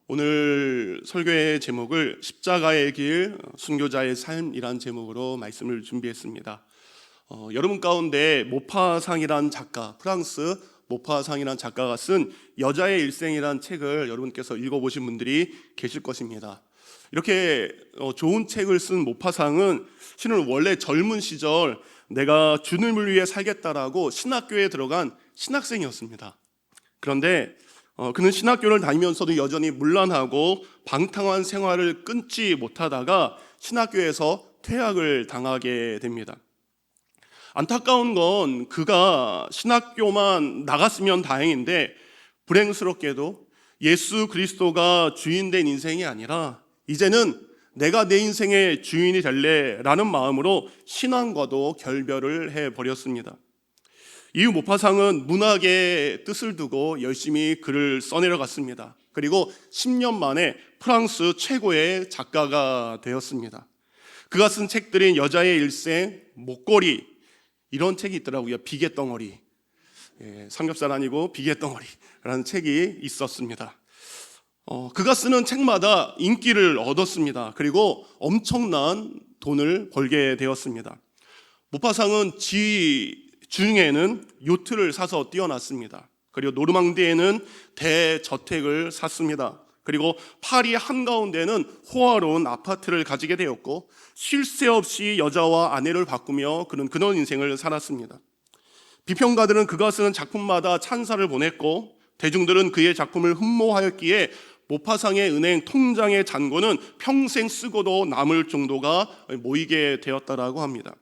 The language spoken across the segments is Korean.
오늘 설교의 제목을 십자가의 길, 순교자의 삶이란 제목으로 말씀을 준비했습니다. 여러분 가운데 모파상이란 작가, 프랑스 모파상이란 작가가 쓴 여자의 일생이란 책을 여러분께서 읽어보신 분들이 계실 것입니다. 이렇게 좋은 책을 쓴 모파상은 실은 원래 젊은 시절 내가 주님을 위해 살겠다라고 신학교에 들어간 신학생이었습니다. 그런데 그는 신학교를 다니면서도 여전히 문란하고 방탕한 생활을 끊지 못하다가 신학교에서 퇴학을 당하게 됩니다. 안타까운 건 그가 신학교만 나갔으면 다행인데 불행스럽게도 예수 그리스도가 주인된 인생이 아니라 이제는 내가 내 인생의 주인이 될래라는 마음으로 신앙과도 결별을 해버렸습니다. 이후 모파상은 문학의 뜻을 두고 열심히 글을 써내려갔습니다. 그리고 10년 만에 프랑스 최고의 작가가 되었습니다. 그가 쓴 책들인 여자의 일생, 목걸이, 이런 책이 있더라고요. 비계덩어리, 삼겹살 아니고 비계덩어리라는 책이 있었습니다. 그가 쓰는 책마다 인기를 얻었습니다. 그리고 엄청난 돈을 벌게 되었습니다. 모파상은 중에는 요트를 사서 뛰어났습니다. 그리고 노르망디에는 대저택을 샀습니다. 그리고 파리 한가운데는 호화로운 아파트를 가지게 되었고 쉴 새 없이 여자와 아내를 바꾸며 그는 그런 인생을 살았습니다. 비평가들은 그가 쓰는 작품마다 찬사를 보냈고 대중들은 그의 작품을 흠모하였기에 모파상의 은행 통장의 잔고는 평생 쓰고도 남을 정도가 모이게 되었다라고 합니다.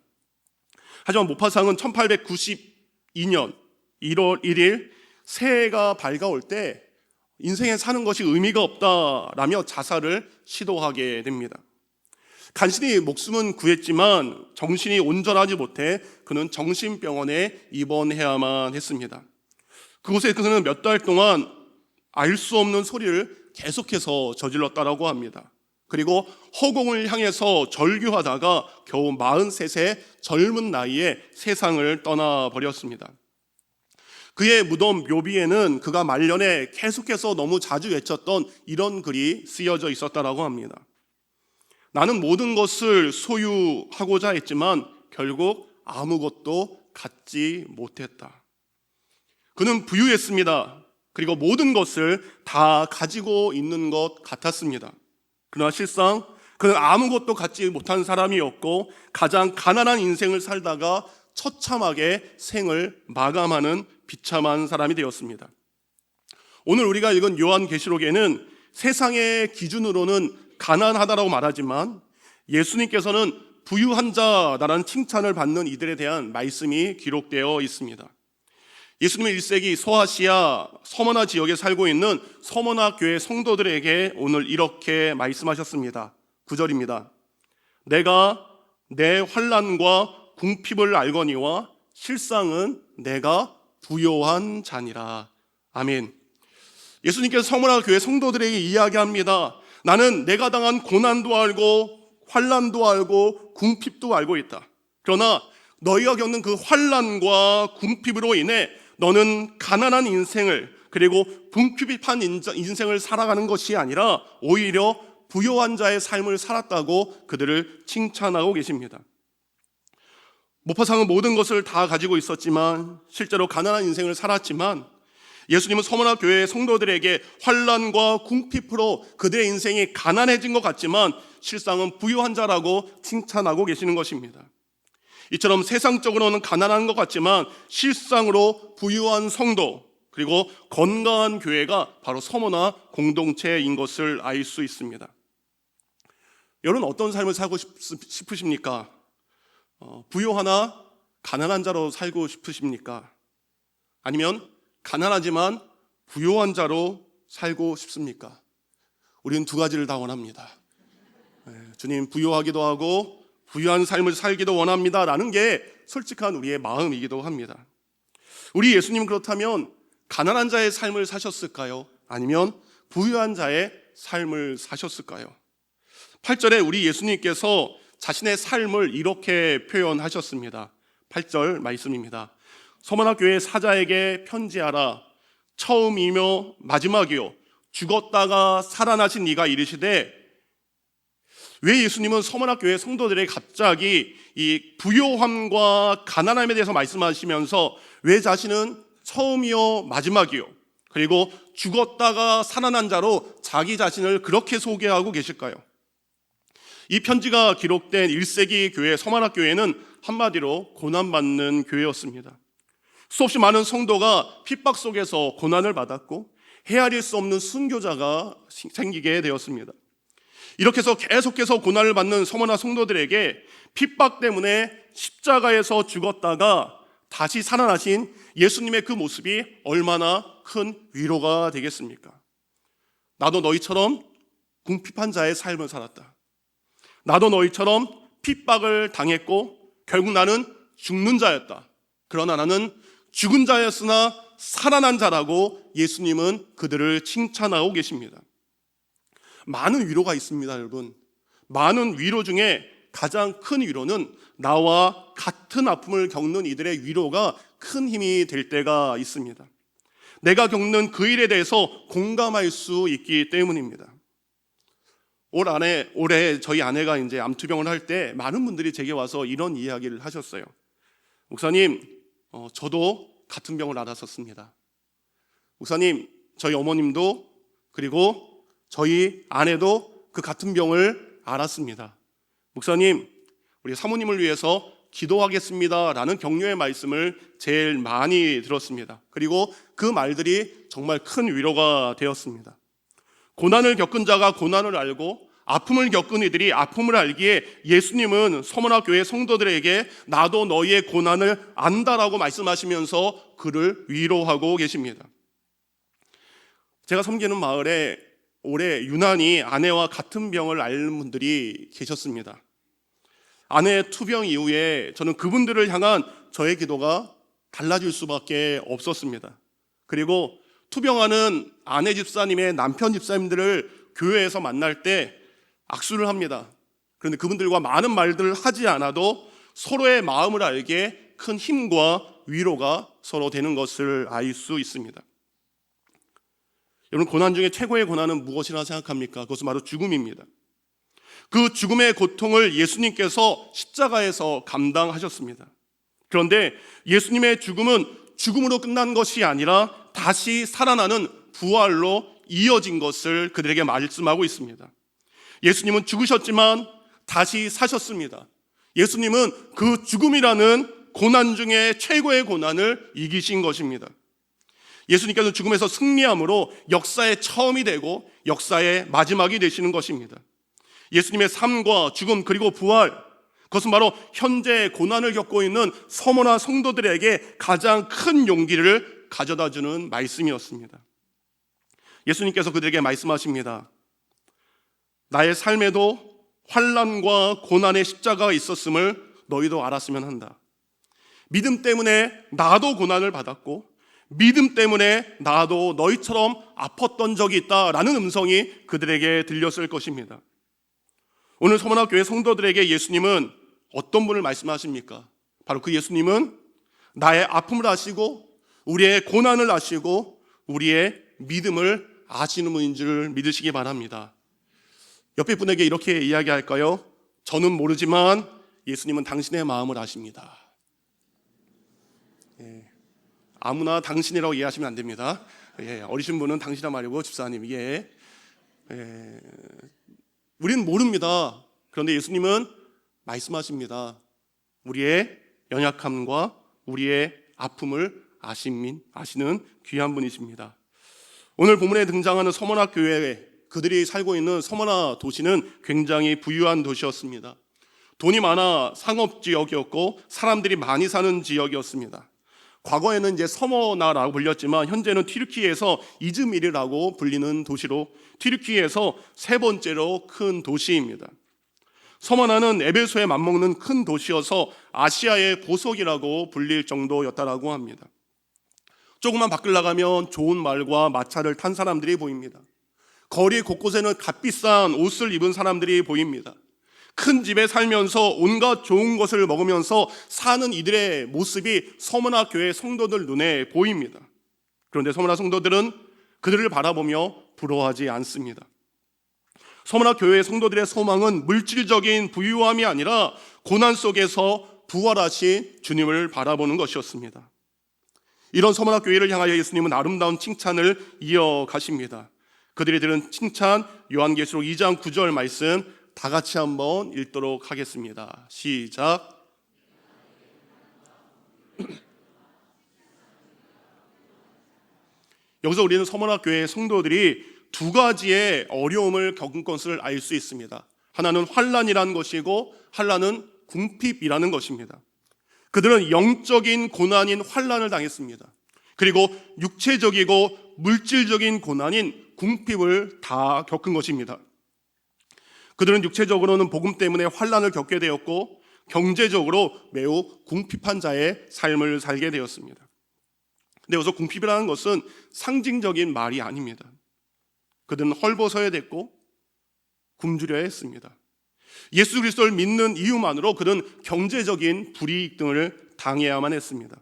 하지만 모파상은 1892년 1월 1일 새해가 밝아올 때 인생에 사는 것이 의미가 없다라며 자살을 시도하게 됩니다. 간신히 목숨은 구했지만 정신이 온전하지 못해 그는 정신병원에 입원해야만 했습니다. 그곳에 그는 몇 달 동안 알 수 없는 소리를 계속해서 저질렀다라고 합니다. 그리고 허공을 향해서 절규하다가 겨우 43세 젊은 나이에 세상을 떠나버렸습니다. 그의 무덤 묘비에는 그가 말년에 계속해서 너무 자주 외쳤던 이런 글이 쓰여져 있었다라고 합니다. 나는 모든 것을 소유하고자 했지만 결국 아무것도 갖지 못했다. 그는 부유했습니다. 그리고 모든 것을 다 가지고 있는 것 같았습니다. 그러나 실상 그는 아무것도 갖지 못한 사람이었고 가장 가난한 인생을 살다가 처참하게 생을 마감하는 비참한 사람이 되었습니다. 오늘 우리가 읽은 요한계시록에는 세상의 기준으로는 가난하다라고 말하지만 예수님께서는 부유한 자다라는 칭찬을 받는 이들에 대한 말씀이 기록되어 있습니다. 예수님은 1세기 소아시아 서머나 지역에 살고 있는 서머나 교회 성도들에게 오늘 이렇게 말씀하셨습니다. 9절입니다. 내가 내 환난과 궁핍을 알거니와 실상은 내가 부요한 자니라. 아멘. 예수님께서 서머나 교회 성도들에게 이야기합니다. 나는 내가 당한 고난도 알고 환난도 알고 궁핍도 알고 있다. 그러나 너희가 겪는 그 환난과 궁핍으로 인해 너는 가난한 인생을 그리고 궁핍한 인생을 살아가는 것이 아니라 오히려 부요한 자의 삶을 살았다고 그들을 칭찬하고 계십니다. 모파상은 모든 것을 다 가지고 있었지만 실제로 가난한 인생을 살았지만 예수님은 서머나 교회의 성도들에게 환난과 궁핍으로 그들의 인생이 가난해진 것 같지만 실상은 부유한 자라고 칭찬하고 계시는 것입니다. 이처럼 세상적으로는 가난한 것 같지만 실상으로 부유한 성도 그리고 건강한 교회가 바로 서머나 공동체인 것을 알 수 있습니다. 여러분 어떤 삶을 살고 싶으십니까? 부유하나 가난한 자로 살고 싶으십니까? 아니면 가난하지만 부유한 자로 살고 싶습니까? 우리는 두 가지를 다 원합니다. 주님 부유하기도 하고 부유한 삶을 살기도 원합니다 라는 게 솔직한 우리의 마음이기도 합니다. 우리 예수님 그렇다면 가난한 자의 삶을 사셨을까요? 아니면 부유한 자의 삶을 사셨을까요? 8절에 우리 예수님께서 자신의 삶을 이렇게 표현하셨습니다. 8절 말씀입니다. 서머나 교회 사자에게 편지하라. 처음이며 마지막이요 죽었다가 살아나신 이가 이르시되, 왜 예수님은 서머나 교회 성도들에게 갑자기 이 부요함과 가난함에 대해서 말씀하시면서 왜 자신은 처음이요 마지막이요 그리고 죽었다가 살아난 자로 자기 자신을 그렇게 소개하고 계실까요? 이 편지가 기록된 1세기 교회 서머나 교회는 한마디로 고난받는 교회였습니다. 수없이 많은 성도가 핍박 속에서 고난을 받았고 헤아릴 수 없는 순교자가 생기게 되었습니다. 이렇게 해서 계속해서 고난을 받는 서머나 성도들에게 핍박 때문에 십자가에서 죽었다가 다시 살아나신 예수님의 그 모습이 얼마나 큰 위로가 되겠습니까? 나도 너희처럼 궁핍한 자의 삶을 살았다. 나도 너희처럼 핍박을 당했고 결국 나는 죽는 자였다. 그러나 나는 죽은 자였으나 살아난 자라고 예수님은 그들을 칭찬하고 계십니다. 많은 위로가 있습니다, 여러분. 많은 위로 중에 가장 큰 위로는 나와 같은 아픔을 겪는 이들의 위로가 큰 힘이 될 때가 있습니다. 내가 겪는 그 일에 대해서 공감할 수 있기 때문입니다. 올해 저희 아내가 이제 암투병을 할 때 많은 분들이 제게 와서 이런 이야기를 하셨어요. 목사님, 저도 같은 병을 앓았었습니다. 목사님, 저희 어머님도 그리고 저희 아내도 그 같은 병을 앓았습니다. 목사님, 우리 사모님을 위해서 기도하겠습니다 라는 격려의 말씀을 제일 많이 들었습니다. 그리고 그 말들이 정말 큰 위로가 되었습니다. 고난을 겪은 자가 고난을 알고 아픔을 겪은 이들이 아픔을 알기에 예수님은 서머나 교회 성도들에게 나도 너희의 고난을 안다라고 말씀하시면서 그를 위로하고 계십니다. 제가 섬기는 마을에 올해 유난히 아내와 같은 병을 앓는 분들이 계셨습니다. 아내의 투병 이후에 저는 그분들을 향한 저의 기도가 달라질 수밖에 없었습니다. 그리고 투병하는 아내 집사님의 남편 집사님들을 교회에서 만날 때 악수를 합니다. 그런데 그분들과 많은 말들을 하지 않아도 서로의 마음을 알게 큰 힘과 위로가 서로 되는 것을 알 수 있습니다. 여러분, 고난 중에 최고의 고난은 무엇이라 생각합니까? 그것은 바로 죽음입니다. 그 죽음의 고통을 예수님께서 십자가에서 감당하셨습니다. 그런데 예수님의 죽음은 죽음으로 끝난 것이 아니라 다시 살아나는 부활로 이어진 것을 그들에게 말씀하고 있습니다. 예수님은 죽으셨지만 다시 사셨습니다. 예수님은 그 죽음이라는 고난 중에 최고의 고난을 이기신 것입니다. 예수님께서 죽음에서 승리함으로 역사의 처음이 되고 역사의 마지막이 되시는 것입니다. 예수님의 삶과 죽음 그리고 부활, 그것은 바로 현재 고난을 겪고 있는 서머나 성도들에게 가장 큰 용기를 가져다주는 말씀이었습니다. 예수님께서 그들에게 말씀하십니다. 나의 삶에도 환난과 고난의 십자가가 있었음을 너희도 알았으면 한다. 믿음 때문에 나도 고난을 받았고 믿음 때문에 나도 너희처럼 아팠던 적이 있다라는 음성이 그들에게 들렸을 것입니다. 오늘 서머나 교회 성도들에게 예수님은 어떤 분을 말씀하십니까? 바로 그 예수님은 나의 아픔을 아시고 우리의 고난을 아시고 우리의 믿음을 아시는 분인 줄 믿으시기 바랍니다. 옆에 분에게 이렇게 이야기할까요? 저는 모르지만 예수님은 당신의 마음을 아십니다. 아무나 당신이라고 이해하시면 안 됩니다. 어리신 분은 당신이라 말이고 집사님, 이게 우리는 모릅니다. 그런데 예수님은 말씀하십니다. 우리의 연약함과 우리의 아픔을 아시는 귀한 분이십니다. 오늘 본문에 등장하는 서머나 교회, 그들이 살고 있는 서머나 도시는 굉장히 부유한 도시였습니다. 돈이 많아 상업지역이었고 사람들이 많이 사는 지역이었습니다. 과거에는 이제 서머나라고 불렸지만 현재는 튀르키예에서 이즈미르라고 불리는 도시로 튀르키예에서 세 번째로 큰 도시입니다. 서머나는 에베소에 맞먹는 큰 도시여서 아시아의 보석이라고 불릴 정도였다라고 합니다. 조금만 밖을 나가면 좋은 말과 마차를 탄 사람들이 보입니다. 거리 곳곳에는 값비싼 옷을 입은 사람들이 보입니다. 큰 집에 살면서 온갖 좋은 것을 먹으면서 사는 이들의 모습이 서머나 교회 성도들 눈에 보입니다. 그런데 서머나 성도들은 그들을 바라보며 부러워하지 않습니다. 서머나 교회의 성도들의 소망은 물질적인 부유함이 아니라 고난 속에서 부활하신 주님을 바라보는 것이었습니다. 이런 서머나 교회를 향하여 예수님은 아름다운 칭찬을 이어가십니다. 그들이 들은 칭찬, 요한계시록 2장 9절 말씀 다 같이 한번 읽도록 하겠습니다. 시작. 여기서 우리는 서머나 교회의 성도들이 두 가지의 어려움을 겪은 것을 알 수 있습니다. 하나는 환난이라는 것이고 하나는 궁핍이라는 것입니다. 그들은 영적인 고난인 환난을 당했습니다. 그리고 육체적이고 물질적인 고난인 궁핍을 다 겪은 것입니다. 그들은 육체적으로는 복음 때문에 환난을 겪게 되었고 경제적으로 매우 궁핍한 자의 삶을 살게 되었습니다. 근데 여기서 궁핍이라는 것은 상징적인 말이 아닙니다. 그들은 헐벗어야 됐고 굶주려야 했습니다. 예수 그리스도를 믿는 이유만으로 그들은 경제적인 불이익 등을 당해야만 했습니다.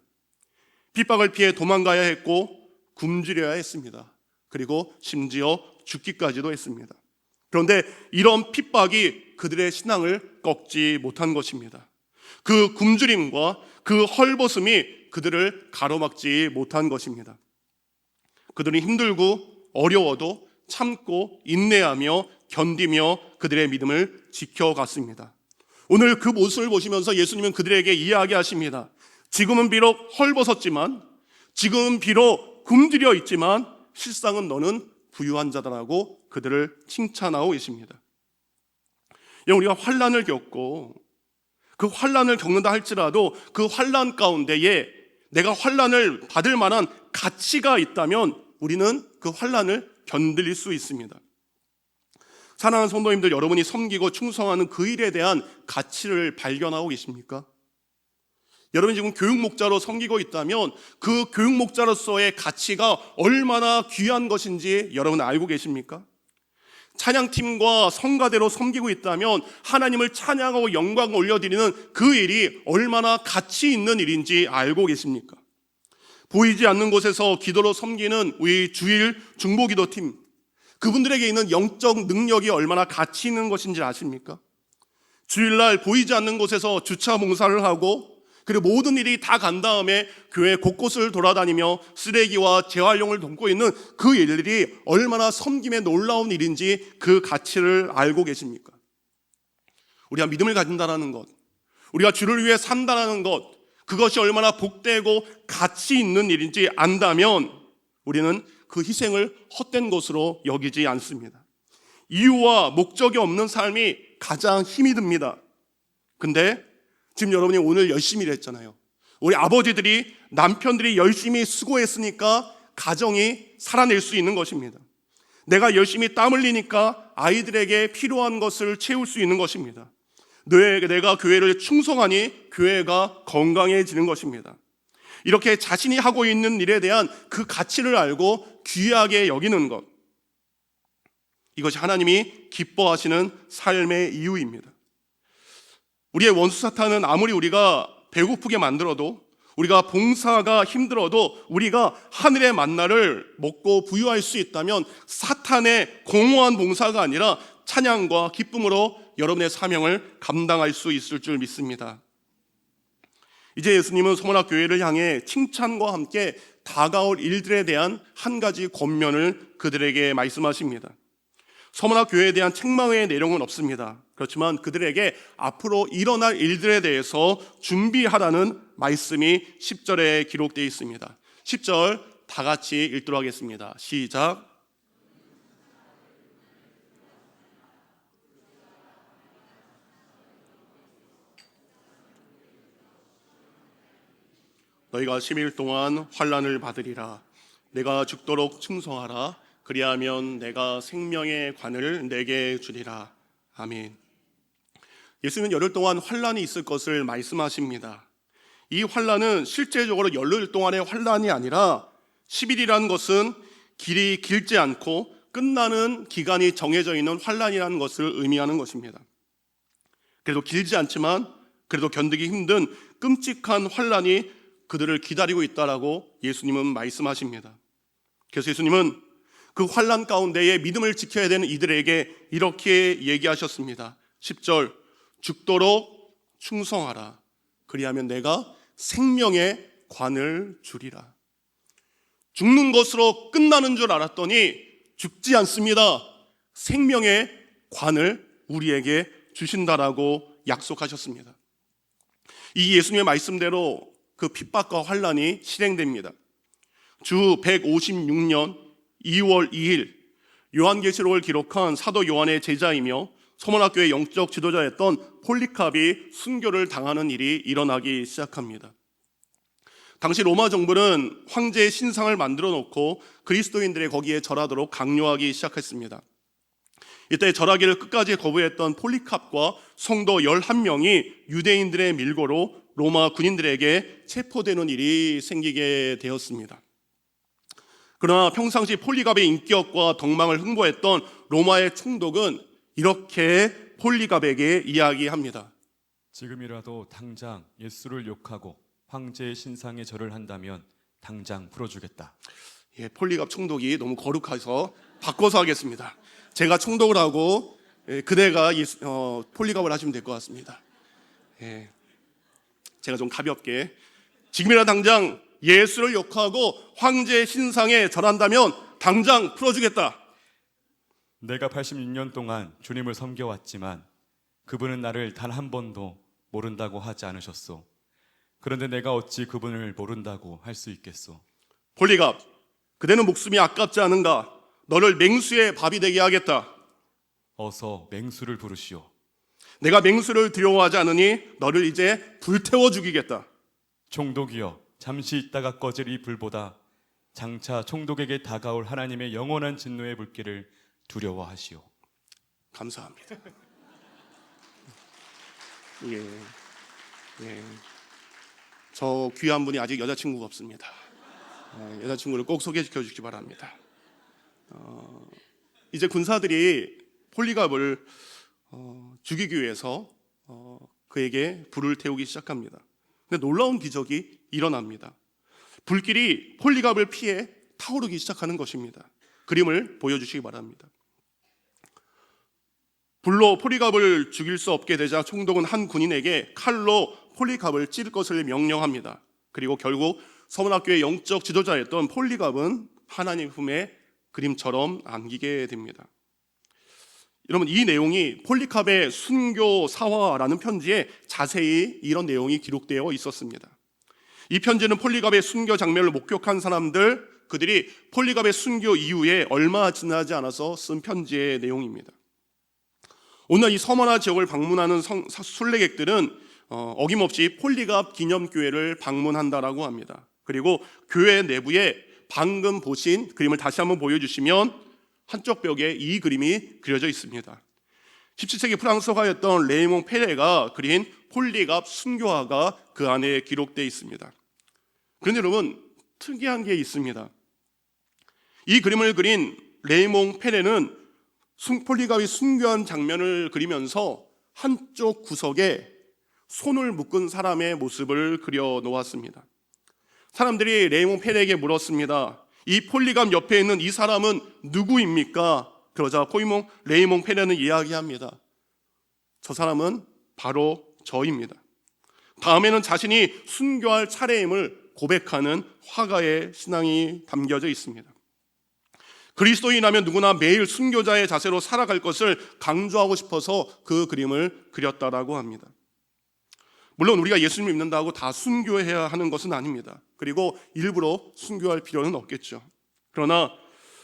핍박을 피해 도망가야 했고 굶주려야 했습니다. 그리고 심지어 죽기까지도 했습니다. 그런데 이런 핍박이 그들의 신앙을 꺾지 못한 것입니다. 그 굶주림과 그 헐벗음이 그들을 가로막지 못한 것입니다. 그들은 힘들고 어려워도 참고 인내하며 견디며 그들의 믿음을 지켜갔습니다. 오늘 그 모습을 보시면서 예수님은 그들에게 이야기하십니다. 지금은 비록 헐벗었지만, 지금은 비록 굶주려 있지만 실상은 너는 부유한 자다라고 그들을 칭찬하고 계십니다. 우리가 환난을 겪고 그 환난을 겪는다 할지라도 그 환난 가운데에 내가 환난을 받을 만한 가치가 있다면 우리는 그 환난을 견딜 수 있습니다. 사랑하는 성도님들, 여러분이 섬기고 충성하는 그 일에 대한 가치를 발견하고 계십니까? 여러분이 지금 교육 목자로 섬기고 있다면 그 교육 목자로서의 가치가 얼마나 귀한 것인지 여러분 알고 계십니까? 찬양팀과 성가대로 섬기고 있다면 하나님을 찬양하고 영광을 올려드리는 그 일이 얼마나 가치 있는 일인지 알고 계십니까? 보이지 않는 곳에서 기도로 섬기는 우리 주일 중보기도팀, 그분들에게 있는 영적 능력이 얼마나 가치 있는 것인지 아십니까? 주일날 보이지 않는 곳에서 주차 봉사를 하고 그리고 모든 일이 다 간 다음에 교회 곳곳을 돌아다니며 쓰레기와 재활용을 돕고 있는 그 일들이 얼마나 섬김의 놀라운 일인지 그 가치를 알고 계십니까? 우리가 믿음을 가진다는 것, 우리가 주를 위해 산다는 것, 그것이 얼마나 복되고 가치 있는 일인지 안다면 우리는 그 희생을 헛된 것으로 여기지 않습니다. 이유와 목적이 없는 삶이 가장 힘이 듭니다. 근데 지금 여러분이 오늘 열심히 일했잖아요. 우리 아버지들이, 남편들이 열심히 수고했으니까 가정이 살아낼 수 있는 것입니다. 내가 열심히 땀 흘리니까 아이들에게 필요한 것을 채울 수 있는 것입니다. 내가 교회를 충성하니 교회가 건강해지는 것입니다. 이렇게 자신이 하고 있는 일에 대한 그 가치를 알고 귀하게 여기는 것, 이것이 하나님이 기뻐하시는 삶의 이유입니다. 우리의 원수 사탄은 아무리 우리가 배고프게 만들어도, 우리가 봉사가 힘들어도 우리가 하늘의 만나를 먹고 부유할 수 있다면 사탄의 공허한 봉사가 아니라 찬양과 기쁨으로 여러분의 사명을 감당할 수 있을 줄 믿습니다. 이제 예수님은 서머나 교회를 향해 칭찬과 함께 다가올 일들에 대한 한 가지 권면을 그들에게 말씀하십니다. 서머나 교회에 대한 책망의 내용은 없습니다. 그렇지만 그들에게 앞으로 일어날 일들에 대해서 준비하라는 말씀이 10절에 기록되어 있습니다. 10절 다 같이 읽도록 하겠습니다. 시작. 너희가 10일 동안 환난을 받으리라. 내가 죽도록 충성하라. 그리하면 내가 생명의 관을 내게 주리라. 아멘. 예수님은 열흘 동안 환난이 있을 것을 말씀하십니다. 이 환난은 실제적으로 열흘 동안의 환난이 아니라 10일이라는 것은 길이 길지 않고 끝나는 기간이 정해져 있는 환난이라는 것을 의미하는 것입니다. 그래도 길지 않지만 그래도 견디기 힘든 끔찍한 환난이 그들을 기다리고 있다라고 예수님은 말씀하십니다. 그래서 예수님은 그 환난 가운데에 믿음을 지켜야 되는 이들에게 이렇게 얘기하셨습니다. 10절, 죽도록 충성하라. 그리하면 내가 생명의 관을 주리라. 죽는 것으로 끝나는 줄 알았더니 죽지 않습니다. 생명의 관을 우리에게 주신다라고 약속하셨습니다. 이 예수님의 말씀대로 그 핍박과 환난이 실행됩니다. 주 156년 2월 2일 요한계시록을 기록한 사도 요한의 제자이며 서문학교의 영적 지도자였던 폴리캅이 순교를 당하는 일이 일어나기 시작합니다. 당시 로마 정부는 황제의 신상을 만들어 놓고 그리스도인들이 거기에 절하도록 강요하기 시작했습니다. 이때 절하기를 끝까지 거부했던 폴리캅과 성도 11명이 유대인들의 밀고로 로마 군인들에게 체포되는 일이 생기게 되었습니다. 그러나 평상시 폴리갑의 인격과 덕망을 흥보했던 로마의 총독은 이렇게 폴리갑에게 이야기합니다. 지금이라도 당장 예수를 욕하고 황제의 신상에 절을 한다면 당장 풀어주겠다. 폴리갑 총독이 너무 거룩해서 바꿔서 하겠습니다. 제가 총독을 하고 그대가 폴리갑을 하시면 될 것 같습니다. 제가 좀 가볍게 지금이라 당장 예수를 욕하고 황제의 신상에 절한다면 당장 풀어주겠다. 내가 86년 동안 주님을 섬겨왔지만 그분은 나를 단 한 번도 모른다고 하지 않으셨소. 그런데 내가 어찌 그분을 모른다고 할 수 있겠소? 폴리갑, 그대는 목숨이 아깝지 않은가? 너를 맹수의 밥이 되게 하겠다. 어서 맹수를 부르시오. 내가 맹수를 두려워하지 않으니 너를 이제 불태워 죽이겠다. 총독이여, 잠시 있다가 꺼질 이 불보다 장차 총독에게 다가올 하나님의 영원한 진노의 불길을 두려워하시오. 감사합니다. 저 귀한 분이 아직 여자친구가 없습니다. 여자친구를 꼭 소개시켜 주시기 바랍니다. 이제 군사들이 폴리갑을 죽이기 위해서 그에게 불을 태우기 시작합니다. 근데 놀라운 기적이 일어납니다. 불길이 폴리갑을 피해 타오르기 시작하는 것입니다. 그림을 보여주시기 바랍니다. 불로 폴리갑을 죽일 수 없게 되자 총독은 한 군인에게 칼로 폴리갑을 찌를 것을 명령합니다. 그리고 결국 서문학교의 영적 지도자였던 폴리갑은 하나님 품에 그림처럼 안기게 됩니다. 여러분, 이 내용이 폴리캅의 순교 사화라는 편지에 자세히 이런 내용이 기록되어 있었습니다. 이 편지는 폴리캅의 순교 장면을 목격한 사람들, 그들이 폴리캅의 순교 이후에 얼마 지나지 않아서 쓴 편지의 내용입니다. 오늘 이 서머나 지역을 방문하는 순례객들은 어김없이 폴리캅 기념교회를 방문한다라고 합니다. 그리고 교회 내부에 방금 보신 그림을 다시 한번 보여주시면 한쪽 벽에 이 그림이 그려져 있습니다. 17세기 프랑스 화였던 레이몽 페레가 그린 폴리캅 순교화가 그 안에 기록되어 있습니다. 그런데 여러분, 특이한 게 있습니다. 이 그림을 그린 레이몽 페레는 폴리캅이 순교한 장면을 그리면서 한쪽 구석에 손을 묶은 사람의 모습을 그려 놓았습니다. 사람들이 레이몽 페레에게 물었습니다. 이 폴리캅 옆에 있는 이 사람은 누구입니까? 그러자 레이몽 페레는 이야기합니다. 저 사람은 바로 저입니다. 다음에는 자신이 순교할 차례임을 고백하는 화가의 신앙이 담겨져 있습니다. 그리스도인이라면 누구나 매일 순교자의 자세로 살아갈 것을 강조하고 싶어서 그 그림을 그렸다라고 합니다. 물론 우리가 예수님을 믿는다고 다 순교해야 하는 것은 아닙니다. 그리고 일부러 순교할 필요는 없겠죠. 그러나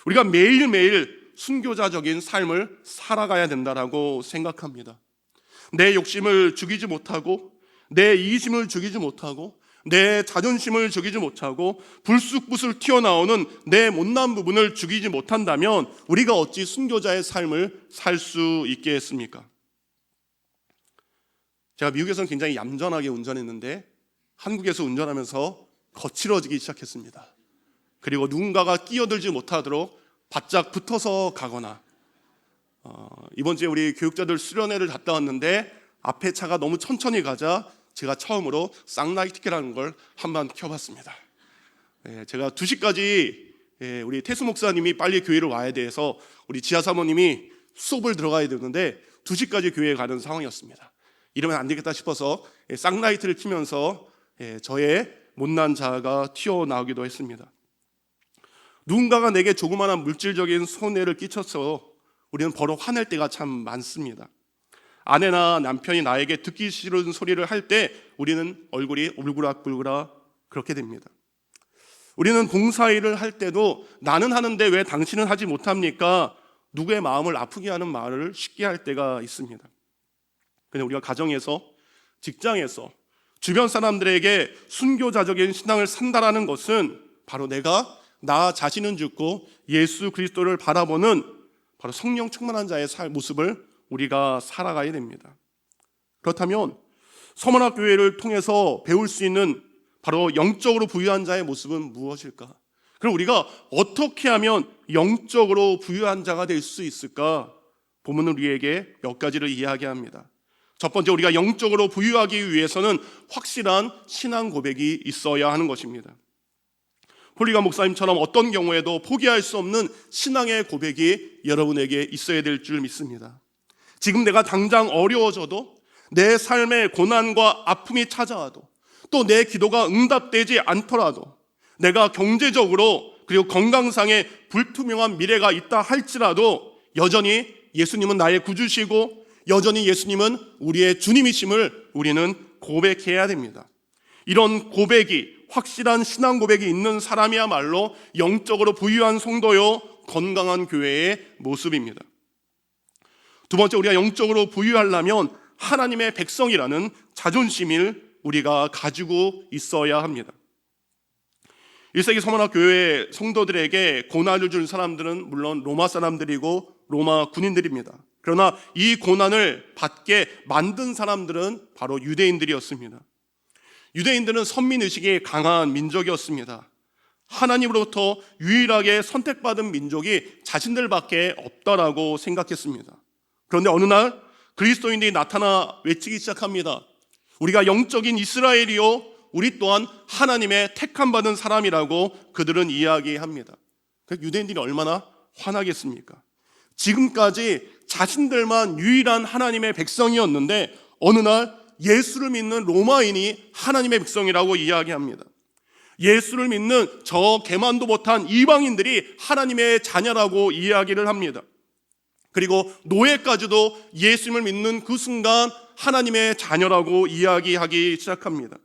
우리가 매일매일 순교자적인 삶을 살아가야 된다라고 생각합니다. 내 욕심을 죽이지 못하고, 내 이기심을 죽이지 못하고, 내 자존심을 죽이지 못하고, 불쑥불쑥 튀어나오는 내 못난 부분을 죽이지 못한다면 우리가 어찌 순교자의 삶을 살 수 있겠습니까? 제가 미국에서는 굉장히 얌전하게 운전했는데 한국에서 운전하면서 거칠어지기 시작했습니다. 그리고 누군가가 끼어들지 못하도록 바짝 붙어서 가거나, 이번 주에 우리 교육자들 수련회를 갔다 왔는데 앞에 차가 너무 천천히 가자 제가 처음으로 쌍라이트키라는 걸 한번 켜봤습니다. 제가 2시까지 우리 태수 목사님이 빨리 교회를 와야 돼서 우리 지하 사모님이 수업을 들어가야 되는데 2시까지 교회에 가는 상황이었습니다. 이러면 안 되겠다 싶어서 쌍라이트를 켜면서 저의 못난 자아가 튀어나오기도 했습니다. 누군가가 내게 조그마한 물질적인 손해를 끼쳐서 우리는 버럭 화낼 때가 참 많습니다. 아내나 남편이 나에게 듣기 싫은 소리를 할 때 우리는 얼굴이 울그락불그락 그렇게 됩니다. 우리는 봉사일을 할 때도 나는 하는데 왜 당신은 하지 못합니까? 누구의 마음을 아프게 하는 말을 쉽게 할 때가 있습니다. 근데 우리가 가정에서, 직장에서, 주변 사람들에게 순교자적인 신앙을 산다라는 것은 바로 내가 나 자신은 죽고 예수 그리스도를 바라보는 바로 성령 충만한 자의 모습을 우리가 살아가야 됩니다. 그렇다면 서문학교회를 통해서 배울 수 있는 바로 영적으로 부유한 자의 모습은 무엇일까? 그럼 우리가 어떻게 하면 영적으로 부유한 자가 될 수 있을까? 본문은 우리에게 몇 가지를 이야기합니다. 첫 번째, 우리가 영적으로 부유하기 위해서는 확실한 신앙 고백이 있어야 하는 것입니다. 폴리가 목사님처럼 어떤 경우에도 포기할 수 없는 신앙의 고백이 여러분에게 있어야 될 줄 믿습니다. 지금 내가 당장 어려워져도, 내 삶에 고난과 아픔이 찾아와도, 또 내 기도가 응답되지 않더라도, 내가 경제적으로 그리고 건강상의 불투명한 미래가 있다 할지라도 여전히 예수님은 나의 구주시고 여전히 예수님은 우리의 주님이심을 우리는 고백해야 됩니다. 이런 고백이, 확실한 신앙 고백이 있는 사람이야말로 영적으로 부유한 성도요 건강한 교회의 모습입니다. 두 번째, 우리가 영적으로 부유하려면 하나님의 백성이라는 자존심을 우리가 가지고 있어야 합니다. 1세기 서문학 교회 성도들에게 고난을 준 사람들은 물론 로마 사람들이고 로마 군인들입니다. 그러나 이 고난을 받게 만든 사람들은 바로 유대인들이었습니다. 유대인들은 선민의식이 강한 민족이었습니다. 하나님으로부터 유일하게 선택받은 민족이 자신들밖에 없다라고 생각했습니다. 그런데 어느 날 그리스도인들이 나타나 외치기 시작합니다. 우리가 영적인 이스라엘이요, 우리 또한 하나님의 택함받은 사람이라고 그들은 이야기합니다. 유대인들이 얼마나 화나겠습니까? 지금까지 자신들만 유일한 하나님의 백성이었는데 어느 날 예수를 믿는 로마인이 하나님의 백성이라고 이야기합니다. 예수를 믿는 저 개만도 못한 이방인들이 하나님의 자녀라고 이야기를 합니다. 그리고 노예까지도 예수님을 믿는 그 순간 하나님의 자녀라고 이야기하기 시작합니다.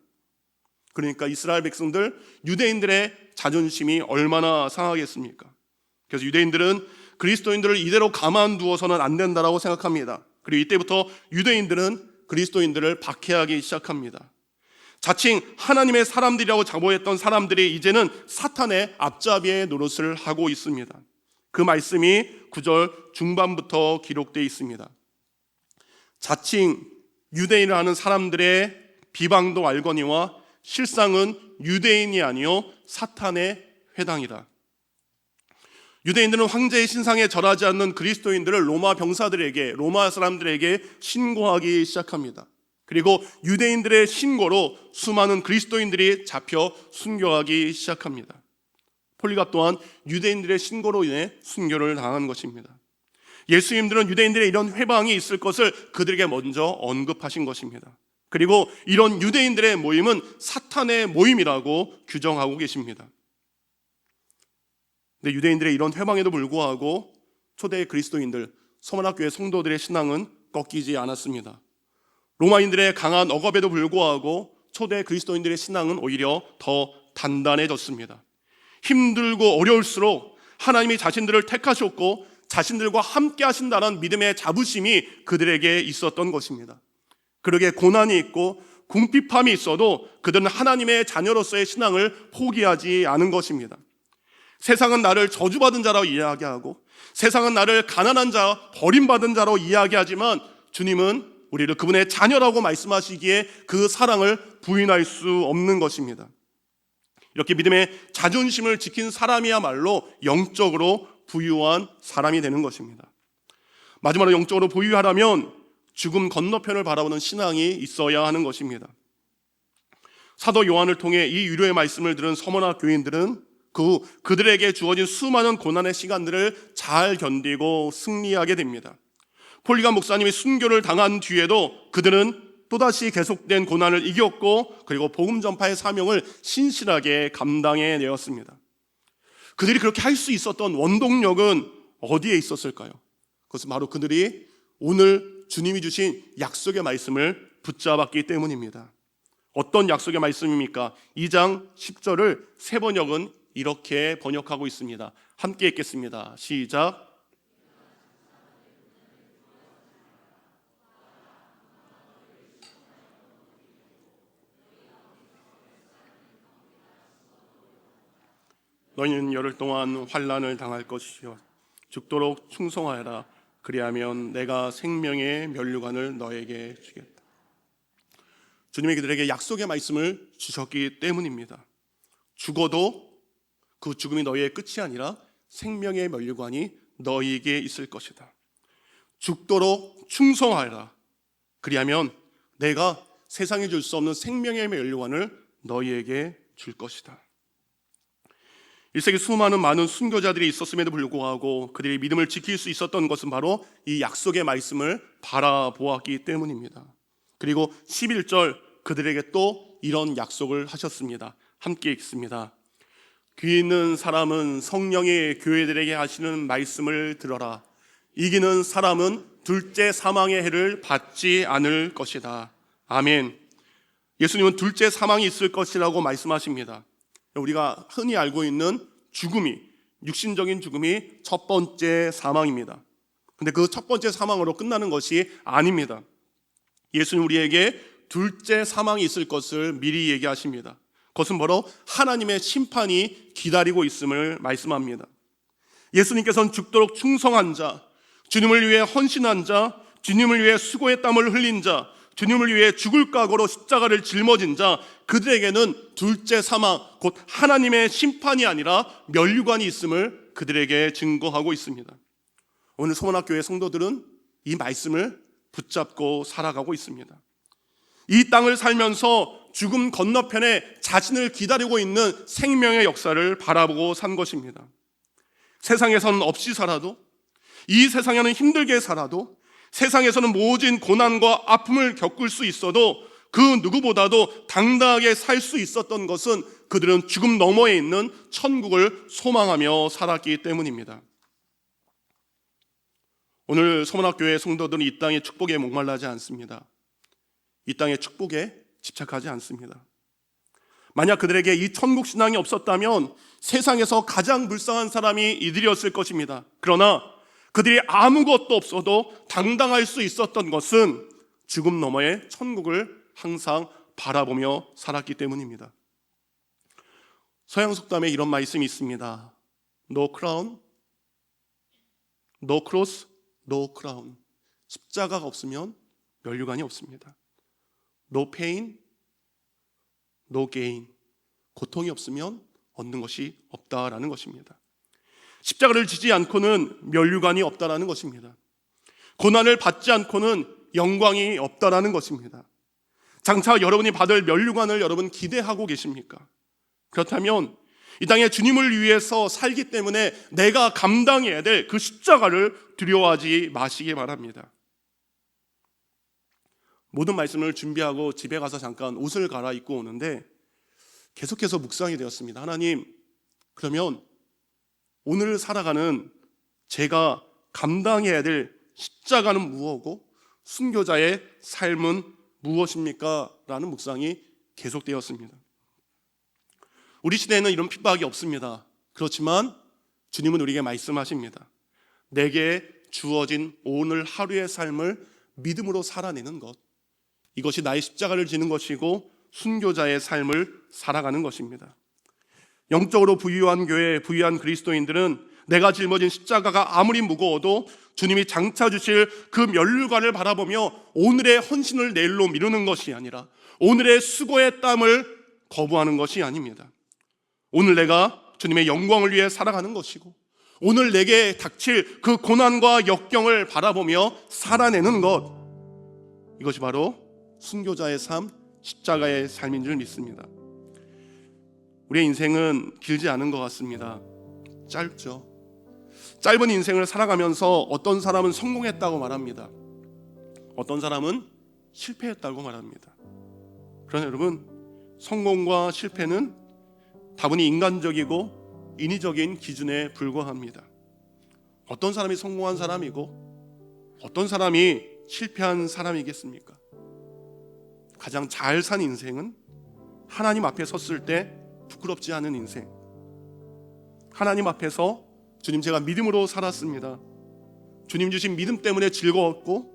그러니까 이스라엘 백성들, 유대인들의 자존심이 얼마나 상하겠습니까? 그래서 유대인들은 그리스도인들을 이대로 가만두어서는 안 된다라고 생각합니다. 그리고 이때부터 유대인들은 그리스도인들을 박해하기 시작합니다. 자칭 하나님의 사람들이라고 자부했던 사람들이 이제는 사탄의 앞잡이의 노릇을 하고 있습니다. 그 말씀이 9절 중반부터 기록되어 있습니다. 자칭 유대인을 하는 사람들의 비방도 알거니와 실상은 유대인이 아니요 사탄의 회당이다. 유대인들은 황제의 신상에 절하지 않는 그리스도인들을 로마 병사들에게, 로마 사람들에게 신고하기 시작합니다. 그리고 유대인들의 신고로 수많은 그리스도인들이 잡혀 순교하기 시작합니다. 폴리갑 또한 유대인들의 신고로 인해 순교를 당한 것입니다. 예수님들은 유대인들의 이런 회방이 있을 것을 그들에게 먼저 언급하신 것입니다. 그리고 이런 유대인들의 모임은 사탄의 모임이라고 규정하고 계십니다. 근데 유대인들의 이런 회방에도 불구하고 초대 그리스도인들, 서문학교의 성도들의 신앙은 꺾이지 않았습니다. 로마인들의 강한 억압에도 불구하고 초대 그리스도인들의 신앙은 오히려 더 단단해졌습니다. 힘들고 어려울수록 하나님이 자신들을 택하셨고 자신들과 함께 하신다는 믿음의 자부심이 그들에게 있었던 것입니다. 그러게 고난이 있고 궁핍함이 있어도 그들은 하나님의 자녀로서의 신앙을 포기하지 않은 것입니다. 세상은 나를 저주받은 자라고 이야기하고 세상은 나를 가난한 자, 버림받은 자로 이야기하지만 주님은 우리를 그분의 자녀라고 말씀하시기에 그 사랑을 부인할 수 없는 것입니다. 이렇게 믿음의 자존심을 지킨 사람이야말로 영적으로 부유한 사람이 되는 것입니다. 마지막으로 영적으로 부유하려면 죽음 건너편을 바라보는 신앙이 있어야 하는 것입니다. 사도 요한을 통해 이 유료의 말씀을 들은 서문학 교인들은 그들에게 주어진 수많은 고난의 시간들을 잘 견디고 승리하게 됩니다. 폴리간 목사님이 순교를 당한 뒤에도 그들은 또다시 계속된 고난을 이겼고, 그리고 복음 전파의 사명을 신실하게 감당해 내었습니다. 그들이 그렇게 할 수 있었던 원동력은 어디에 있었을까요? 그것은 바로 그들이 오늘 주님이 주신 약속의 말씀을 붙잡았기 때문입니다. 어떤 약속의 말씀입니까? 2장 10절을 세 번역은 이렇게 번역하고 있습니다. 함께 읽겠습니다. 시작. 너희는 열흘 동안 환난을 당할 것이요 죽도록 충성하여라. 그리하면 내가 생명의 면류관을 너에게 주겠다. 주님이 그들에게 약속의 말씀을 주셨기 때문입니다. 죽어도 그 죽음이 너희의 끝이 아니라 생명의 면류관이 너희에게 있을 것이다. 죽도록 충성하여라. 그리하면 내가 세상에 줄 수 없는 생명의 면류관을 너희에게 줄 것이다. 1세기 수많은 많은 순교자들이 있었음에도 불구하고 그들이 믿음을 지킬 수 있었던 것은 바로 이 약속의 말씀을 바라보았기 때문입니다. 그리고 11절 그들에게 또 이런 약속을 하셨습니다. 함께 읽습니다. 귀 있는 사람은 성령이 교회들에게 하시는 말씀을 들어라. 이기는 사람은 둘째 사망의 해를 받지 않을 것이다. 아멘. 예수님은 둘째 사망이 있을 것이라고 말씀하십니다. 우리가 흔히 알고 있는 죽음이, 육신적인 죽음이 첫 번째 사망입니다. 근데 그 첫 번째 사망으로 끝나는 것이 아닙니다. 예수님 우리에게 둘째 사망이 있을 것을 미리 얘기하십니다. 그것은 바로 하나님의 심판이 기다리고 있음을 말씀합니다. 예수님께서는 죽도록 충성한 자, 주님을 위해 헌신한 자, 주님을 위해 수고의 땀을 흘린 자, 주님을 위해 죽을 각오로 십자가를 짊어진 자, 그들에게는 둘째 사망, 곧 하나님의 심판이 아니라 면류관이 있음을 그들에게 증거하고 있습니다. 오늘 소원학교의 성도들은 이 말씀을 붙잡고 살아가고 있습니다. 이 땅을 살면서 죽음 건너편에 자신을 기다리고 있는 생명의 역사를 바라보고 산 것입니다. 세상에서는 없이 살아도, 이 세상에는 힘들게 살아도, 세상에서는 모진 고난과 아픔을 겪을 수 있어도 그 누구보다도 당당하게 살 수 있었던 것은 그들은 죽음 너머에 있는 천국을 소망하며 살았기 때문입니다. 오늘 소문학교의 성도들은 이 땅의 축복에 목말라지 않습니다. 이 땅의 축복에 집착하지 않습니다. 만약 그들에게 이 천국 신앙이 없었다면 세상에서 가장 불쌍한 사람이 이들이었을 것입니다. 그러나 그들이 아무것도 없어도 당당할 수 있었던 것은 죽음 너머의 천국을 항상 바라보며 살았기 때문입니다. 서양 속담에 이런 말씀이 있습니다. No crown, no cross, no crown. 십자가가 없으면 면류관이 없습니다. No pain, no gain. 고통이 없으면 얻는 것이 없다라는 것입니다. 십자가를 지지 않고는 면류관이 없다라는 것입니다. 고난을 받지 않고는 영광이 없다라는 것입니다. 장차 여러분이 받을 면류관을 여러분 기대하고 계십니까? 그렇다면 이 땅에 주님을 위해서 살기 때문에 내가 감당해야 될 그 십자가를 두려워하지 마시기 바랍니다. 모든 말씀을 준비하고 집에 가서 잠깐 옷을 갈아입고 오는데 계속해서 묵상이 되었습니다. 하나님, 그러면 오늘 살아가는 제가 감당해야 될 십자가는 무엇이고 순교자의 삶은 무엇입니까? 라는 묵상이 계속되었습니다. 우리 시대에는 이런 핍박이 없습니다. 그렇지만 주님은 우리에게 말씀하십니다. 내게 주어진 오늘 하루의 삶을 믿음으로 살아내는 것, 이것이 나의 십자가를 지는 것이고 순교자의 삶을 살아가는 것입니다. 영적으로 부유한 교회, 부유한 그리스도인들은 내가 짊어진 십자가가 아무리 무거워도 주님이 장차 주실 그 면류관을 바라보며 오늘의 헌신을 내일로 미루는 것이 아니라 오늘의 수고의 땀을 거부하는 것이 아닙니다. 오늘 내가 주님의 영광을 위해 살아가는 것이고 오늘 내게 닥칠 그 고난과 역경을 바라보며 살아내는 것, 이것이 바로 순교자의 삶, 십자가의 삶인 줄 믿습니다. 우리의 인생은 길지 않은 것 같습니다. 짧죠. 짧은 인생을 살아가면서 어떤 사람은 성공했다고 말합니다. 어떤 사람은 실패했다고 말합니다. 그러나 여러분, 성공과 실패는 다분히 인간적이고 인위적인 기준에 불과합니다. 어떤 사람이 성공한 사람이고 어떤 사람이 실패한 사람이겠습니까? 가장 잘 산 인생은 하나님 앞에 섰을 때 부끄럽지 않은 인생. 하나님 앞에서 주님, 제가 믿음으로 살았습니다. 주님 주신 믿음 때문에 즐거웠고,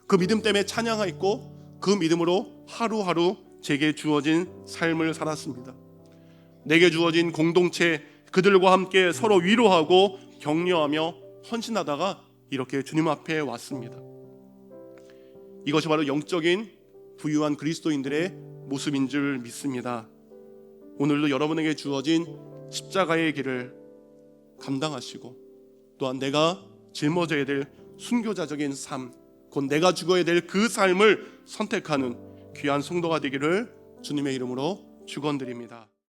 그 믿음 때문에 찬양하였고, 그 믿음으로 하루하루 제게 주어진 삶을 살았습니다. 내게 주어진 공동체, 그들과 함께 서로 위로하고 격려하며 헌신하다가 이렇게 주님 앞에 왔습니다. 이것이 바로 영적인 부유한 그리스도인들의 모습인 줄 믿습니다. 오늘도 여러분에게 주어진 십자가의 길을 감당하시고, 또한 내가 짊어져야 될 순교자적인 삶, 곧 내가 죽어야 될 그 삶을 선택하는 귀한 성도가 되기를 주님의 이름으로 축원드립니다.